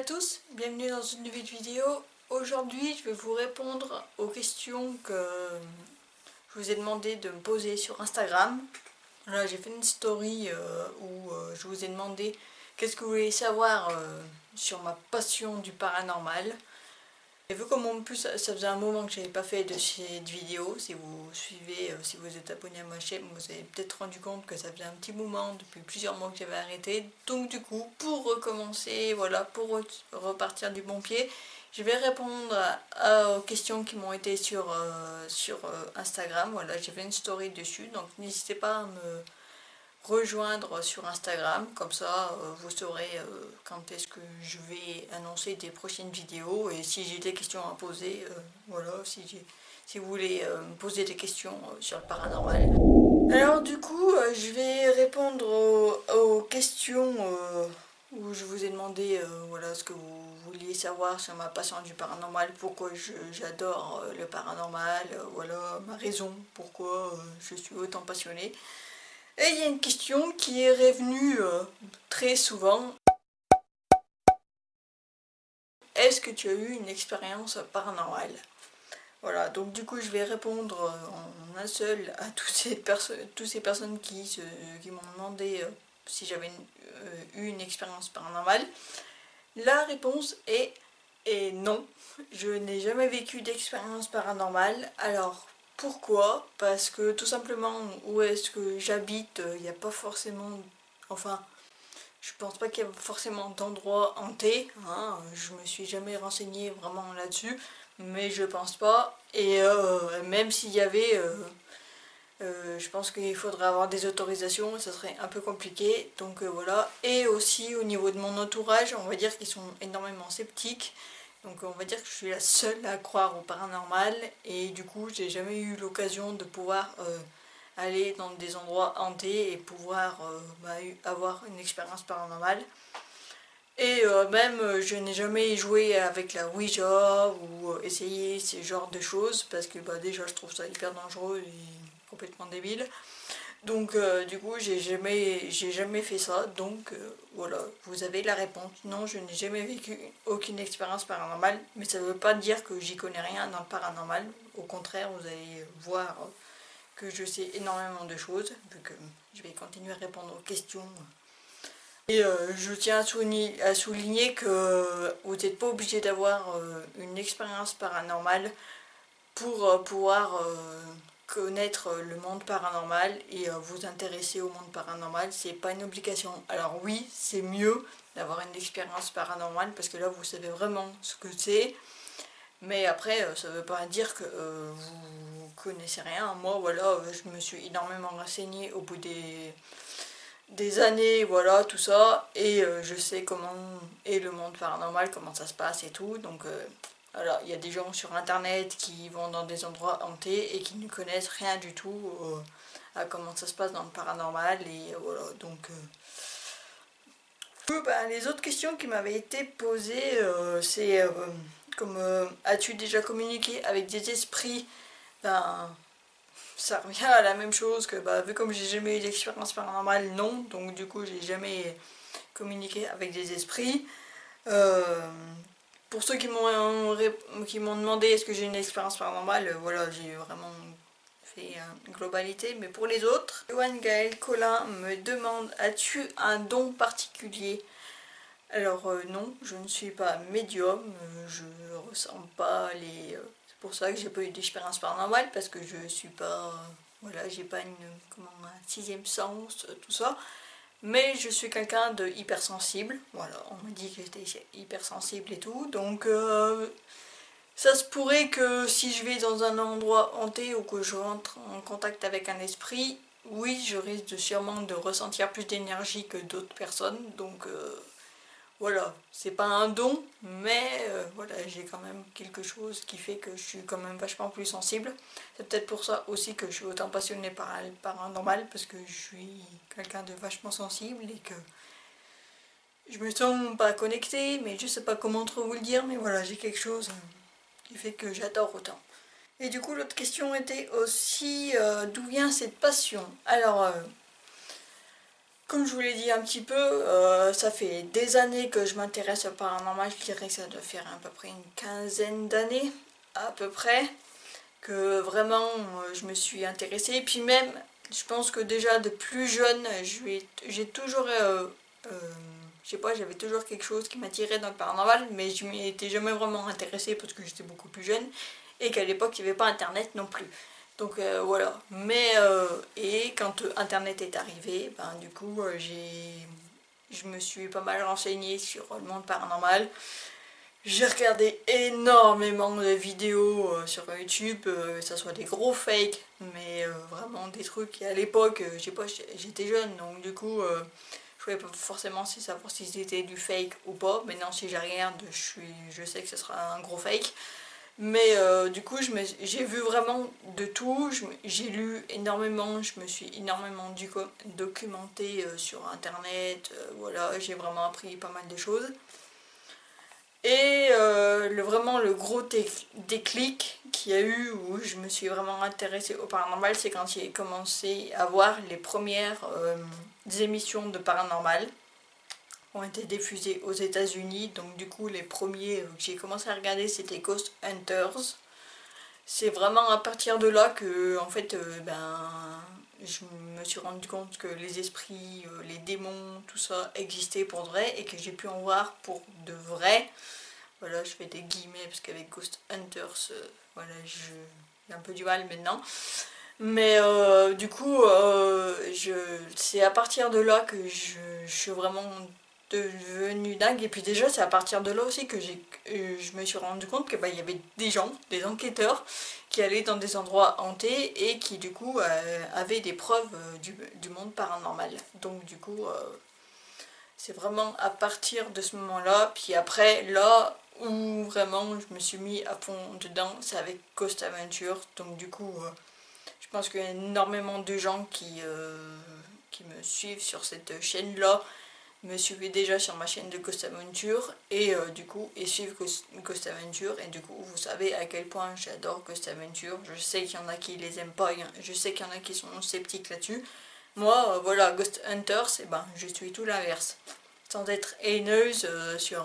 tous, bienvenue dans une nouvelle vidéo. Aujourd'hui, je vais vous répondre aux questions que je vous ai demandé de me poser sur Instagram. Là, j'ai fait une story où je vous ai demandé qu'est-ce que vous voulez savoir sur ma passion du paranormal. Et vu comme en plus ça faisait un moment que j'avais pas fait de cette vidéo, si vous suivez, si vous êtes abonné à ma chaîne, vous avez peut-être rendu compte que ça faisait un petit moment, depuis plusieurs mois que j'avais arrêté. Donc du coup, pour recommencer, voilà, pour repartir du bon pied, je vais répondre aux questions qui m'ont été sur Instagram. Voilà, j'ai fait une story dessus, donc n'hésitez pas à me rejoindre sur Instagram, comme ça vous saurez quand est-ce que je vais annoncer des prochaines vidéos et si j'ai des questions à poser, voilà, si vous voulez me poser des questions sur le paranormal. Alors du coup, je vais répondre aux questions où je vous ai demandé voilà, ce que vous vouliez savoir sur ma passion du paranormal, pourquoi j'adore le paranormal, voilà ma raison, pourquoi je suis autant passionnée. Et il y a une question qui est revenue très souvent. Est-ce que tu as eu une expérience paranormale? Voilà, donc du coup je vais répondre en un seul à toutes ces personnes qui m'ont demandé si j'avais eu une expérience paranormale. La réponse est non. Je n'ai jamais vécu d'expérience paranormale. Alors pourquoi? Parce que tout simplement où est-ce que j'habite, il n'y a pas forcément... Enfin, je pense pas qu'il y ait forcément d'endroits hantés, hein. Je me suis jamais renseignée vraiment là-dessus, mais je pense pas. Et même s'il y avait, je pense qu'il faudrait avoir des autorisations, ça serait un peu compliqué. Donc voilà. Et aussi au niveau de mon entourage, on va dire qu'ils sont énormément sceptiques. Donc on va dire que je suis la seule à croire au paranormal. Et du coup, j'ai jamais eu l'occasion de pouvoir aller dans des endroits hantés et pouvoir avoir une expérience paranormale. Et même je n'ai jamais joué avec la Ouija ou essayé ce genre de choses parce que déjà je trouve ça hyper dangereux et complètement débile. Donc du coup j'ai jamais fait ça. Donc voilà, vous avez la réponse. Non, je n'ai jamais vécu aucune expérience paranormale, mais ça ne veut pas dire que j'y connais rien dans le paranormal. Au contraire, vous allez voir que je sais énormément de choses, vu que je vais continuer à répondre aux questions. Et je tiens à souligner que vous n'êtes pas obligé d'avoir une expérience paranormale pour pouvoir connaître le monde paranormal et vous intéresser au monde paranormal. C'est pas une obligation. Alors oui, c'est mieux d'avoir une expérience paranormale parce que là vous savez vraiment ce que c'est. Mais après, ça veut pas dire que vous connaissez rien. Moi, voilà, je me suis énormément renseignée au bout des années, voilà, tout ça. Et je sais comment est le monde paranormal, comment ça se passe et tout. Donc, voilà, il y a des gens sur Internet qui vont dans des endroits hantés et qui ne connaissent rien du tout à comment ça se passe dans le paranormal. Et voilà, donc... les autres questions qui m'avaient été posées, c'est comme as-tu déjà communiqué avec des esprits? Ben, ça revient à la même chose que vu comme j'ai jamais eu d'expérience paranormale, non, donc du coup j'ai jamais communiqué avec des esprits. Euh, pour ceux qui m'ont demandé est-ce que j'ai une expérience paranormale, voilà, j'ai vraiment fait une globalité, mais pour les autres, Johan Gaël Collin me demande as-tu un don particulier? Alors non, je ne suis pas médium, je ressens pas les... c'est pour ça que j'ai pas eu d'expérience paranormale, parce que je suis pas... voilà, j'ai pas un sixième sens, tout ça. Mais je suis quelqu'un de hypersensible, voilà, on m'a dit que j'étais hypersensible et tout, donc ça se pourrait que si je vais dans un endroit hanté ou que je rentre en contact avec un esprit, oui, je risque sûrement de ressentir plus d'énergie que d'autres personnes, donc... voilà, c'est pas un don, mais voilà, j'ai quand même quelque chose qui fait que je suis quand même vachement plus sensible. C'est peut-être pour ça aussi que je suis autant passionnée par le paranormal, parce que je suis quelqu'un de vachement sensible et que je me sens pas connectée, mais je sais pas comment trop vous le dire, mais voilà, j'ai quelque chose qui fait que j'adore autant. Et du coup, l'autre question était aussi d'où vient cette passion? Alors, Comme je vous l'ai dit un petit peu, ça fait des années que je m'intéresse au paranormal, je dirais que ça doit faire à peu près une quinzaine d'années, à peu près, que vraiment je me suis intéressée. Et puis même, je pense que déjà de plus jeune, j'ai toujours, je sais pas, j'avais toujours quelque chose qui m'attirait dans le paranormal, mais je m'y étais jamais vraiment intéressée parce que j'étais beaucoup plus jeune et qu'à l'époque il n'y avait pas internet non plus. Donc voilà. Mais et quand internet est arrivé, ben du coup je me suis pas mal renseignée sur le monde paranormal. J'ai regardé énormément de vidéos sur YouTube, que ce soit des gros fakes, mais vraiment des trucs. Et à l'époque, je sais pas, j'étais jeune, donc du coup, je savais pas forcément si savoir si c'était du fake ou pas. Maintenant, si je regarde, je sais que ce sera un gros fake. Mais du coup, j'ai vu vraiment de tout. J'ai lu énormément, je me suis énormément documentée sur internet. Voilà, j'ai vraiment appris pas mal de choses. Et vraiment le gros déclic qu'il y a eu où je me suis vraiment intéressée au paranormal, c'est quand j'ai commencé à voir les premières émissions de paranormal qui ont été diffusées aux États-Unis. Donc du coup les premiers que j'ai commencé à regarder c'était Ghost Hunters. C'est vraiment à partir de là que en fait je me suis rendu compte que les esprits, les démons, tout ça existait pour de vrai et que j'ai pu en voir pour de vrai. Voilà, je fais des guillemets parce qu'avec Ghost Hunters, voilà, j'ai un peu du mal maintenant. Mais du coup, c'est à partir de là que je suis vraiment devenue dingue. Et puis déjà, c'est à partir de là aussi que je me suis rendu compte que il y avait des gens, des enquêteurs, qui allaient dans des endroits hantés et qui du coup avaient des preuves du monde paranormal. Donc du coup, c'est vraiment à partir de ce moment-là, puis après, là où vraiment je me suis mis à fond dedans, c'est avec Ghost Adventure. Donc du coup, je pense qu'il y a énormément de gens qui me suivent sur cette chaîne-là, me suivaient déjà sur ma chaîne de Ghost Adventure, et du coup, ils suivent Ghost Adventure, et du coup, vous savez à quel point j'adore Ghost Adventure. Je sais qu'il y en a qui les aiment pas, je sais qu'il y en a qui sont sceptiques là-dessus. Moi, voilà, Ghost Hunters, eh ben, je suis tout l'inverse. Sans être haineuse sur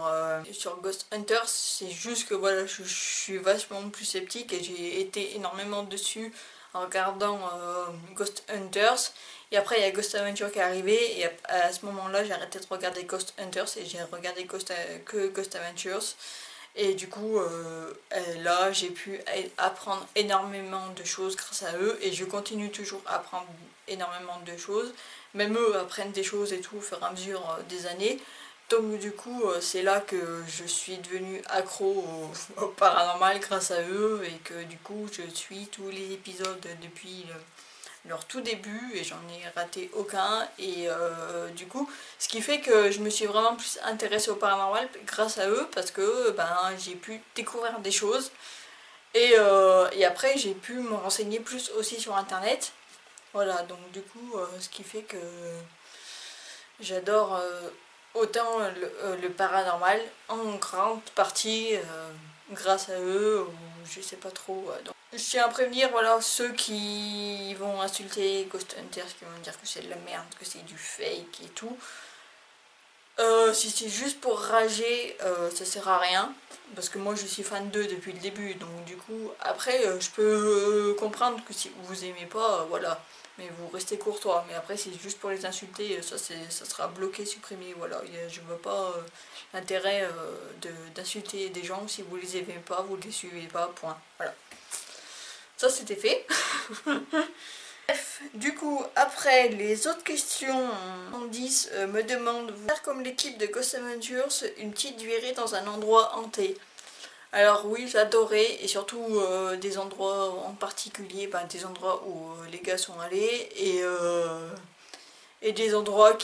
Ghost Hunters, c'est juste que voilà, je suis vachement plus sceptique et j'ai été énormément dessus en regardant Ghost Hunters. Et après, il y a Ghost Adventure qui est arrivé et à ce moment-là, j'ai arrêté de regarder Ghost Hunters et j'ai regardé que Ghost Adventures. Et du coup, là, j'ai pu apprendre énormément de choses grâce à eux et je continue toujours à apprendre énormément de choses. Même eux apprennent des choses et tout au fur et à mesure des années. Donc du coup, c'est là que je suis devenue accro au paranormal grâce à eux et que du coup, je suis tous les épisodes depuis leur tout début et j'en ai raté aucun. Et du coup, ce qui fait que je me suis vraiment plus intéressée au paranormal grâce à eux parce que j'ai pu découvrir des choses et après j'ai pu me renseigner plus aussi sur internet. Voilà, donc du coup, ce qui fait que j'adore autant le paranormal en grande partie grâce à eux ou je sais pas trop. Donc, je tiens à prévenir voilà, ceux qui vont insulter Ghost Hunters, qui vont dire que c'est de la merde, que c'est du fake et tout. Si c'est juste pour rager, ça sert à rien. Parce que moi je suis fan d'eux depuis le début. Donc du coup, après je peux comprendre que si vous aimez pas, voilà. Mais vous restez courtois. Mais après c'est juste pour les insulter, ça sera bloqué, supprimé. Voilà. Je vois pas l'intérêt d'insulter des gens. Si vous les aimez pas, vous les suivez pas, point. Voilà. Ça c'était fait. Bref, du coup, après les autres questions, Candice me demande faire comme l'équipe de Ghost Adventures, une petite virée dans un endroit hanté. Alors oui, j'adorais, et surtout des endroits en particulier, des endroits où les gars sont allés, et des endroits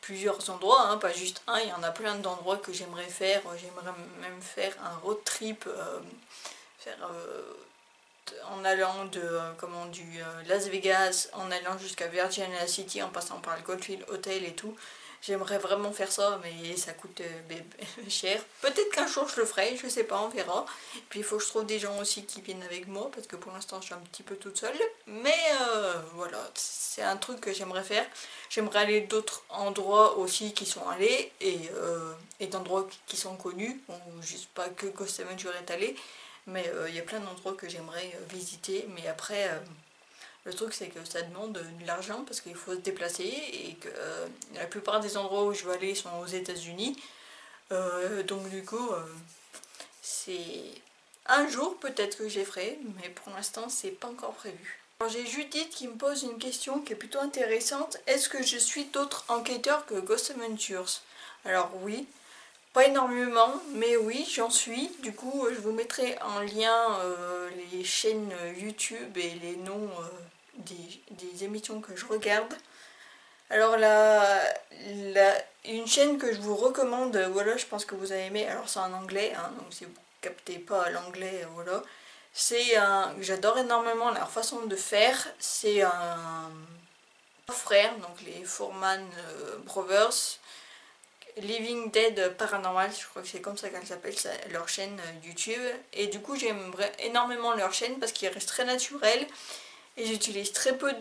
plusieurs endroits, hein, pas juste un, il y en a plein d'endroits que j'aimerais faire. J'aimerais même faire un road trip, faire en allant du Las Vegas, en allant jusqu'à Virginia City, en passant par le Goldfield Hotel et tout. J'aimerais vraiment faire ça, mais ça coûte cher. Peut-être qu'un jour je le ferai, je sais pas, on verra. Puis il faut que je trouve des gens aussi qui viennent avec moi, parce que pour l'instant je suis un petit peu toute seule. Mais voilà, c'est un truc que j'aimerais faire. J'aimerais aller d'autres endroits aussi qui sont allés, et d'endroits qui sont connus. Bon, juste pas que Ghost Adventure est allé, mais il y a plein d'endroits que j'aimerais visiter. Mais après... le truc c'est que ça demande de l'argent parce qu'il faut se déplacer et que la plupart des endroits où je veux aller sont aux États-Unis. Donc du coup, c'est un jour peut-être que j'y ferai, mais pour l'instant c'est pas encore prévu. Alors j'ai Judith qui me pose une question qui est plutôt intéressante. Est-ce que je suis d'autres enquêteurs que Ghost Adventures? Alors oui, pas énormément, mais oui, j'en suis. Du coup, je vous mettrai en lien les chaînes YouTube et les noms des émissions que je regarde. Alors une chaîne que je vous recommande, voilà, je pense que vous avez aimé, alors c'est en anglais, hein, donc si vous captez pas l'anglais, voilà. J'adore énormément leur façon de faire, c'est un frère, donc les Foreman Brothers, Living Dead Paranormal, je crois que c'est comme ça qu'elle s'appelle, leur chaîne YouTube. Et du coup j'aimerais énormément leur chaîne parce qu'ils restent très naturels et j'utilise très peu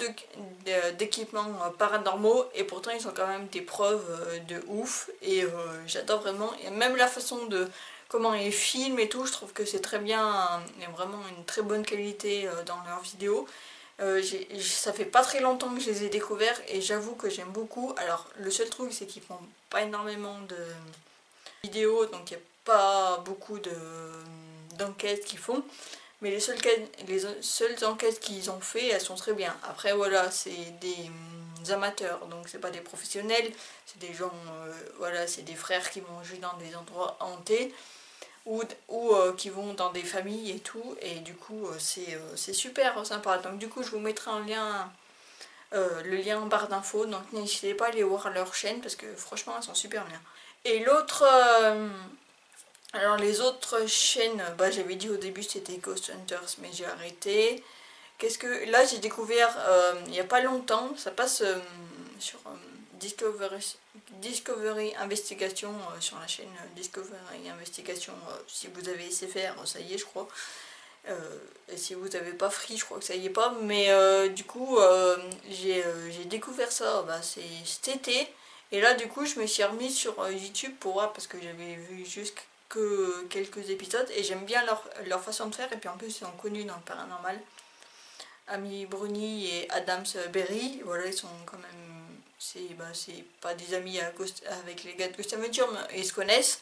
d'équipements paranormaux et pourtant ils ont quand même des preuves de ouf et j'adore vraiment. Et même la façon de comment ils filment et tout, je trouve que c'est très bien, il y a vraiment une très bonne qualité dans leurs vidéos. Ça fait pas très longtemps que je les ai découverts et j'avoue que j'aime beaucoup. Alors le seul truc c'est qu'ils font pas énormément de vidéos, donc il n'y a pas beaucoup d'enquêtes qu'ils font. Mais les seules enquêtes qu'ils ont fait, elles sont très bien. Après voilà, c'est des amateurs, donc c'est pas des professionnels. C'est des gens, voilà, c'est des frères qui vont juste dans des endroits hantés ou qui vont dans des familles et tout, et du coup c'est super sympa. Donc du coup je vous mettrai en lien le lien en barre d'infos, donc n'hésitez pas à aller voir leur chaîne parce que franchement elles sont super bien. Et l'autre, alors les autres chaînes, bah j'avais dit au début c'était Ghost Hunters mais j'ai arrêté. Qu'est-ce que là j'ai découvert il n'y a pas longtemps, ça passe sur Discovery Investigation, sur la chaîne Discovery Investigation, si vous avez SFR, ça y est je crois. Et si vous n'avez pas Free, je crois que ça y est pas, mais du coup j'ai découvert ça bah, c'est cet été, et là du coup je me suis remise sur YouTube pour voir parce que j'avais vu juste que quelques épisodes et j'aime bien leur façon de faire, et puis en plus ils sont connus dans le paranormal. Amy Bruni et Adams Berry, voilà, ils sont quand même, c'est pas des amis avec les gars de Ghost Adventure, mais ils se connaissent.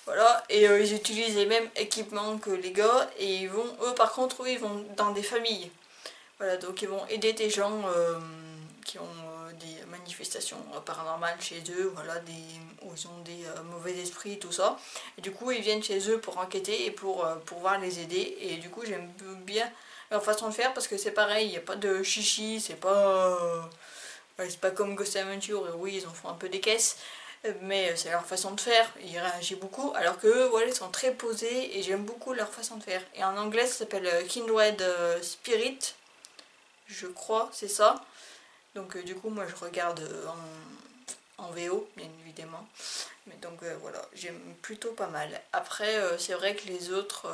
Voilà, et ils utilisent les mêmes équipements que les gars, et eux par contre, eux, ils vont dans des familles. Voilà, donc ils vont aider des gens qui ont des manifestations paranormales chez eux, voilà, où ils ont des mauvais esprits, tout ça. Et du coup, ils viennent chez eux pour enquêter et pour pouvoir les aider. Et du coup, j'aime bien leur façon de faire parce que c'est pareil, il n'y a pas de chichi, c'est pas comme Ghost Adventure, oui, ils en font un peu des caisses. Mais c'est leur façon de faire, ils réagissent beaucoup, alors que eux, voilà, ils sont très posés et j'aime beaucoup leur façon de faire. Et en anglais, ça s'appelle Kindred Spirit, je crois, c'est ça. Donc du coup, moi je regarde en VO, bien évidemment. Mais donc voilà, j'aime plutôt pas mal. Après, c'est vrai que les autres...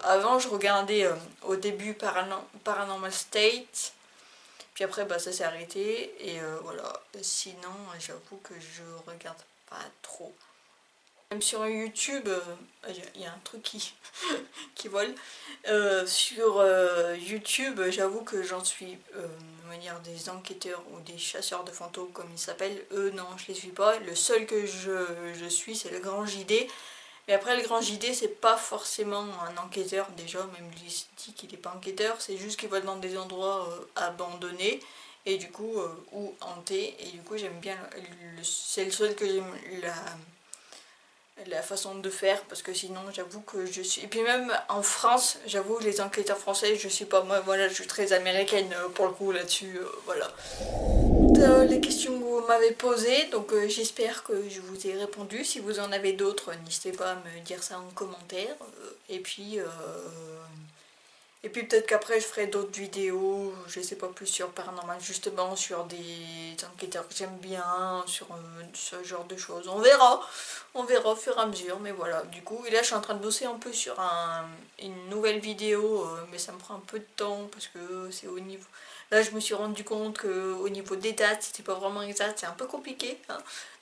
avant, je regardais au début Paranormal State. Puis après, bah, ça s'est arrêté. Et voilà. Sinon, j'avoue que je regarde pas trop. Même sur YouTube, il y a un truc qui vole. Sur YouTube, j'avoue que j'en suis, on va dire, des enquêteurs ou des chasseurs de fantômes comme ils s'appellent. Eux, non, je les suis pas. Le seul que je suis, c'est le Grand JD. Mais après, le Grand JD, c'est pas forcément un enquêteur déjà, même lui dit qu'il n'est pas enquêteur. C'est juste qu'il va dans des endroits abandonnés et du coup, ou hantés. Et du coup, j'aime bien, c'est le seul que j'aime la façon de faire, parce que sinon j'avoue que je suis... Et puis même en France, j'avoue les enquêteurs français, je suis pas... Moi voilà, je suis très américaine pour le coup là-dessus, voilà. Les questions que vous m'avez posées, donc j'espère que je vous ai répondu. Si vous en avez d'autres, n'hésitez pas à me dire ça en commentaire. Et puis Et puis peut-être qu'après je ferai d'autres vidéos, je sais pas, plus sur paranormal, justement sur des enquêteurs que j'aime bien, sur ce genre de choses. On verra au fur et à mesure, mais voilà. Du coup, et là je suis en train de bosser un peu sur une nouvelle vidéo, mais ça me prend un peu de temps parce que c'est au niveau... Là je me suis rendu compte qu'au niveau des dates, c'était pas vraiment exact, c'est un peu compliqué, hein.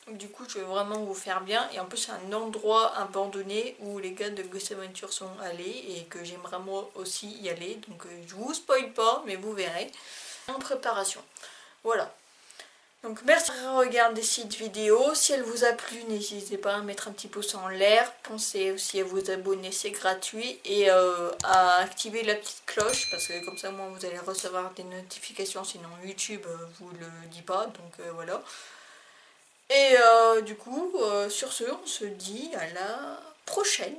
Donc du coup je vais vraiment vous faire bien, et en plus c'est un endroit abandonné où les gars de Ghost Adventure sont allés et que j'aimerais moi aussi y aller, donc je vous spoil pas mais vous verrez en préparation. Voilà, donc merci de regarder cette vidéo, si elle vous a plu n'hésitez pas à mettre un petit pouce en l'air, pensez aussi à vous abonner, c'est gratuit, et à activer la petite cloche parce que comme ça moi vous allez recevoir des notifications, sinon YouTube vous le dit pas, donc voilà. Et du coup, sur ce, on se dit à la prochaine.